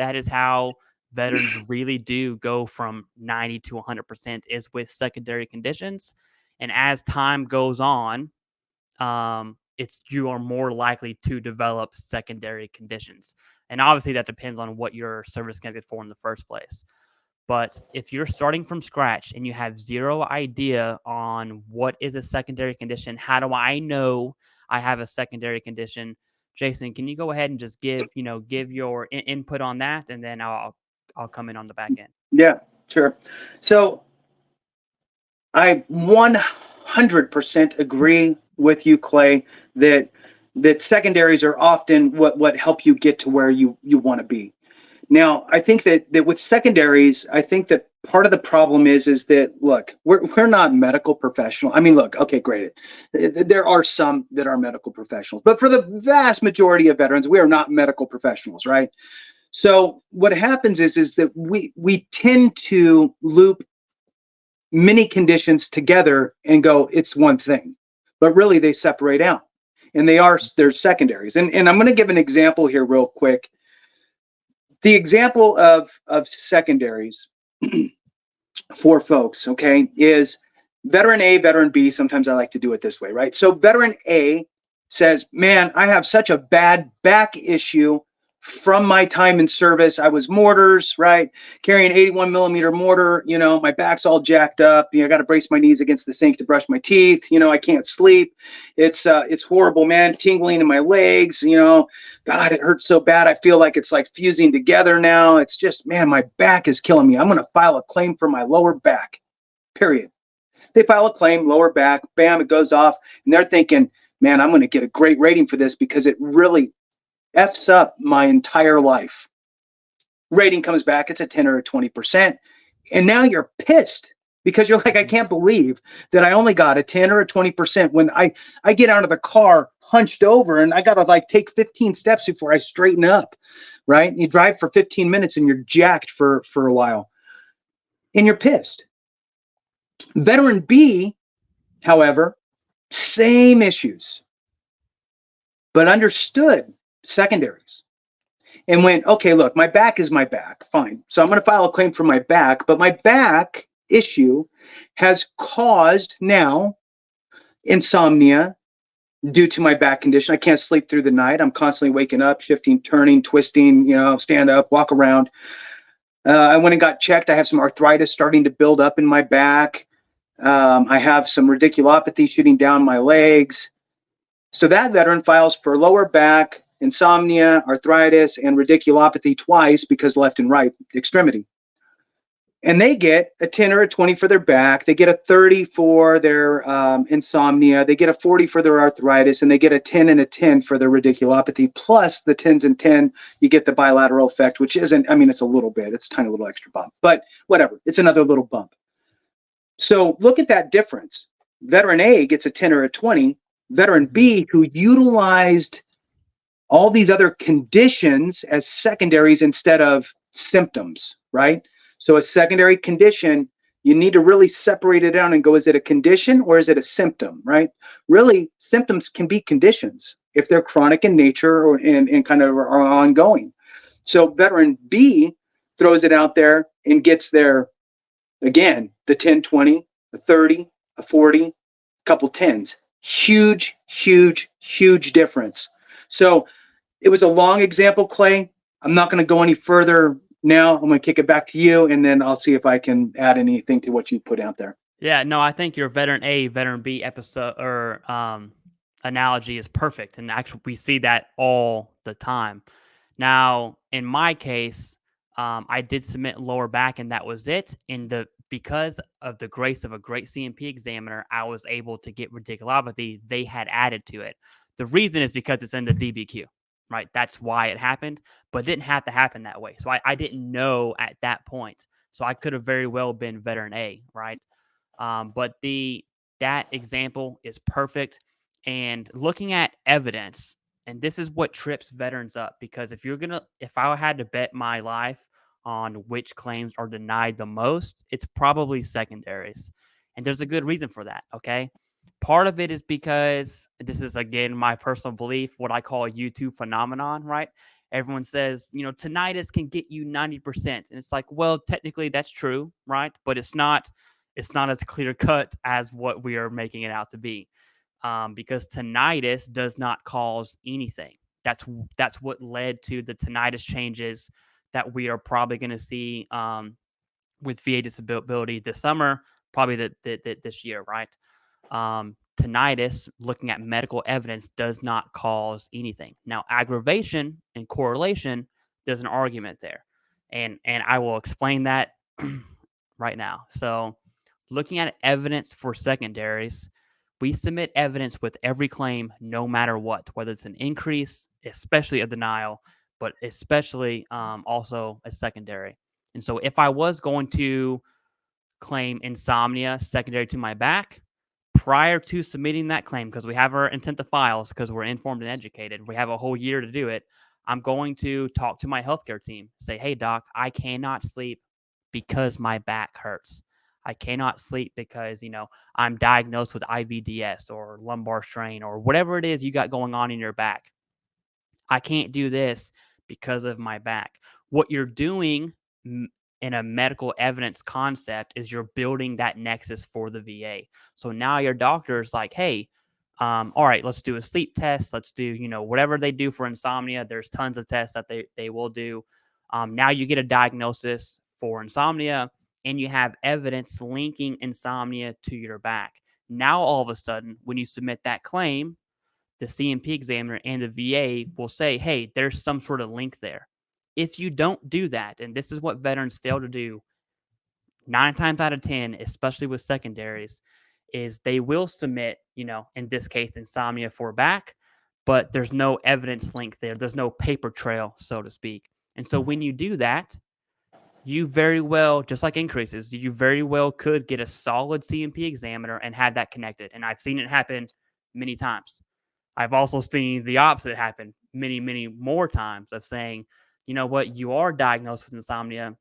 That is how veterans really do go from 90 to 100% is with secondary conditions. And as time goes on, you are more likely to develop secondary conditions. And obviously that depends on what your service connected for in the first place. But if you're starting from scratch and you have zero idea on what is a secondary condition, how do I know I have a secondary condition? Jason, can you go ahead and just give your input on that, and then I'll come in on the back end. Yeah, sure. So I 100% agree with you, Clay, that secondaries are often what help you get to where you want to be. Now, I think that with secondaries, I think that part of the problem is that, look, we're not medical professionals. I mean, look, okay, great. There are some that are medical professionals, but for the vast majority of veterans, we are not medical professionals, right? So what happens is that we tend to loop many conditions together and go, it's one thing, but really they separate out, and they're secondaries. And I'm going to give an example here real quick. The example of secondaries for folks, okay, is veteran A, veteran B. Sometimes I like to do it this way, right? So veteran A says, man, I have such a bad back issue from my time in service. I was mortars, right? Carrying 81 millimeter mortar, my back's all jacked up. I got to brace my knees against the sink to brush my teeth. I can't sleep. It's horrible, man. Tingling in my legs, God, it hurts so bad. I feel like it's like fusing together now. It's just, man, my back is killing me. I'm going to file a claim for my lower back, period. They file a claim, lower back, bam, it goes off. And they're thinking, man, I'm going to get a great rating for this because it really F's up my entire life. Rating comes back, it's a 10 or a 20%. And now you're pissed because you're like, I can't believe that I only got a 10 or a 20% when I get out of the car hunched over and I got to like take 15 steps before I straighten up, right? You drive for 15 minutes and you're jacked for a while and you're pissed. Veteran B, however, same issues, but understood secondaries and went, okay, look, my back is my back. Fine. So I'm going to file a claim for my back, but my back issue has caused now insomnia due to my back condition. I can't sleep through the night. I'm constantly waking up, shifting, turning, twisting, stand up, walk around. I went and got checked. I have some arthritis starting to build up in my back. I have some radiculopathy shooting down my legs. So that veteran files for lower back, insomnia, arthritis, and radiculopathy twice because left and right extremity. And they get a 10 or a 20 for their back. They get a 30 for their insomnia. They get a 40 for their arthritis, and they get a 10 and a 10 for their radiculopathy. Plus the 10s and 10, you get the bilateral effect, which isn't, it's a little bit. It's a tiny little extra bump. But whatever. It's another little bump. So look at that difference. Veteran A gets a 10 or a 20. Veteran B, who utilized all these other conditions as secondaries instead of symptoms, right? So a secondary condition, you need to really separate it out and go, is it a condition or is it a symptom, right? Really, symptoms can be conditions if they're chronic in nature and kind of are ongoing. So veteran B throws it out there and gets their, again, the 10, 20, a 30, a 40, a couple 10s. Huge, huge, huge difference. So it was a long example, Clay. I'm not going to go any further now. I'm going to kick it back to you, and then I'll see if I can add anything to what you put out there. Yeah, no, I think your veteran A, veteran B episode or analogy is perfect, and actually we see that all the time. Now, in my case, I did submit lower back, and that was it. Because of the grace of a great CMP examiner, I was able to get radiculopathy. They had added to it. The reason is because it's in the DBQ, right? That's why it happened, but it didn't have to happen that way. So I didn't know at that point. So I could have very well been veteran A, right? But that example is perfect. And looking at evidence, and this is what trips veterans up, because if I had to bet my life on which claims are denied the most, it's probably secondaries. And there's a good reason for that, okay? Part of it is because, this is again my personal belief, what I call a YouTube phenomenon, right? everyone says, tinnitus can get you 90%. And it's like, well, technically that's true, right? But it's not as clear cut as what we are making it out to be. Because tinnitus does not cause anything. That's what led to the tinnitus changes that we are probably going to see with VA disability this summer, probably this year, right? Tinnitus, looking at medical evidence, does not cause anything. Now, aggravation and correlation, there's an argument there, and I will explain that right now. So, looking at evidence for secondaries, we submit evidence with every claim, no matter what, whether it's an increase, especially a denial, but especially also a secondary. And so, if I was going to claim insomnia secondary to my back, prior to submitting that claim, because we have our intent to files, because we're informed and educated, we have a whole year to do it. I'm going to talk to my healthcare team, say, hey, doc, I cannot sleep because my back hurts. I cannot sleep because, I'm diagnosed with IVDS or lumbar strain or whatever it is you got going on in your back. I can't do this because of my back. What you're doing in a medical evidence concept is you're building that nexus for the VA. So now your doctor is like, hey, all right, let's do a sleep test. Let's do, whatever they do for insomnia. There's tons of tests that they will do. Now you get a diagnosis for insomnia and you have evidence linking insomnia to your back. Now, all of a sudden, when you submit that claim, the CMP examiner and the VA will say, hey, there's some sort of link there. If you don't do that, and this is what veterans fail to do 9 times out of 10, especially with secondaries, is they will submit, in this case, insomnia for back, but there's no evidence link there. There's no paper trail, so to speak. And so when you do that, you very well, just like increases, you very well could get a solid CMP examiner and have that connected. And I've seen it happen many times. I've also seen the opposite happen many, many more times of saying, you know what, you are diagnosed with insomnia,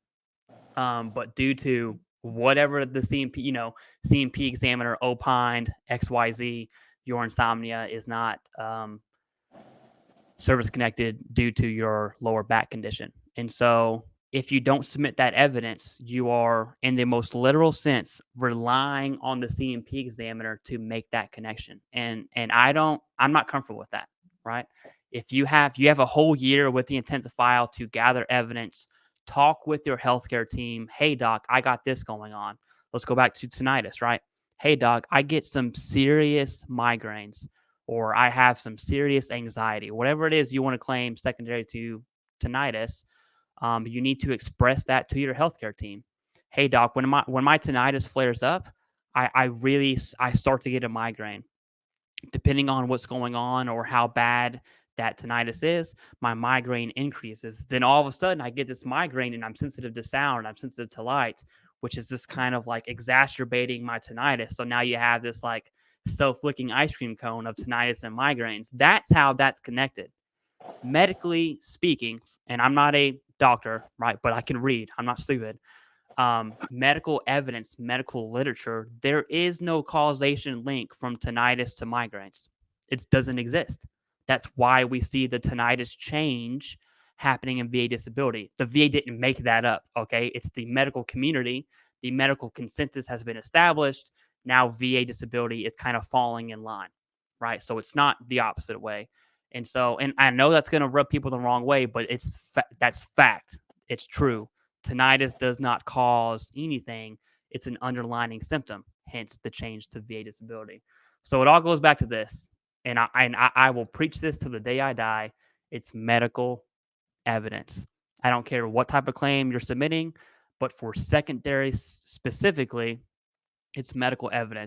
but due to whatever the CMP examiner opined XYZ, your insomnia is not service connected due to your lower back condition. And so if you don't submit that evidence, you are, in the most literal sense, relying on the CMP examiner to make that connection. And I'm not comfortable with that, right? If you have a whole year with the intent to file to gather evidence, talk with your healthcare team. Hey, doc, I got this going on. Let's go back to tinnitus, right? Hey, doc, I get some serious migraines, or I have some serious anxiety, whatever it is you want to claim secondary to tinnitus. You need to express that to your healthcare team. Hey, doc, when my tinnitus flares up, I start to get a migraine. Depending on what's going on or how bad that tinnitus is, my migraine increases. Then all of a sudden, I get this migraine, and I'm sensitive to sound, I'm sensitive to light, which is this kind of like exacerbating my tinnitus. So now you have this like self-licking ice cream cone of tinnitus and migraines. That's how that's connected. Medically speaking, and I'm not a doctor, right? But I can read. I'm not stupid. Medical evidence, medical literature, there is no causation link from tinnitus to migraines. It doesn't exist. That's why we see the tinnitus change happening in VA disability. The VA didn't make that up, okay? It's the medical community. The medical consensus has been established. Now VA disability is kind of falling in line, right? So it's not the opposite way. And so, and I know that's going to rub people the wrong way, but that's fact. It's true. Tinnitus does not cause anything. It's an underlying symptom, hence the change to VA disability. So it all goes back to this, and I will preach this to the day I die. It's medical evidence. I don't care what type of claim you're submitting, but for secondary specifically, it's medical evidence.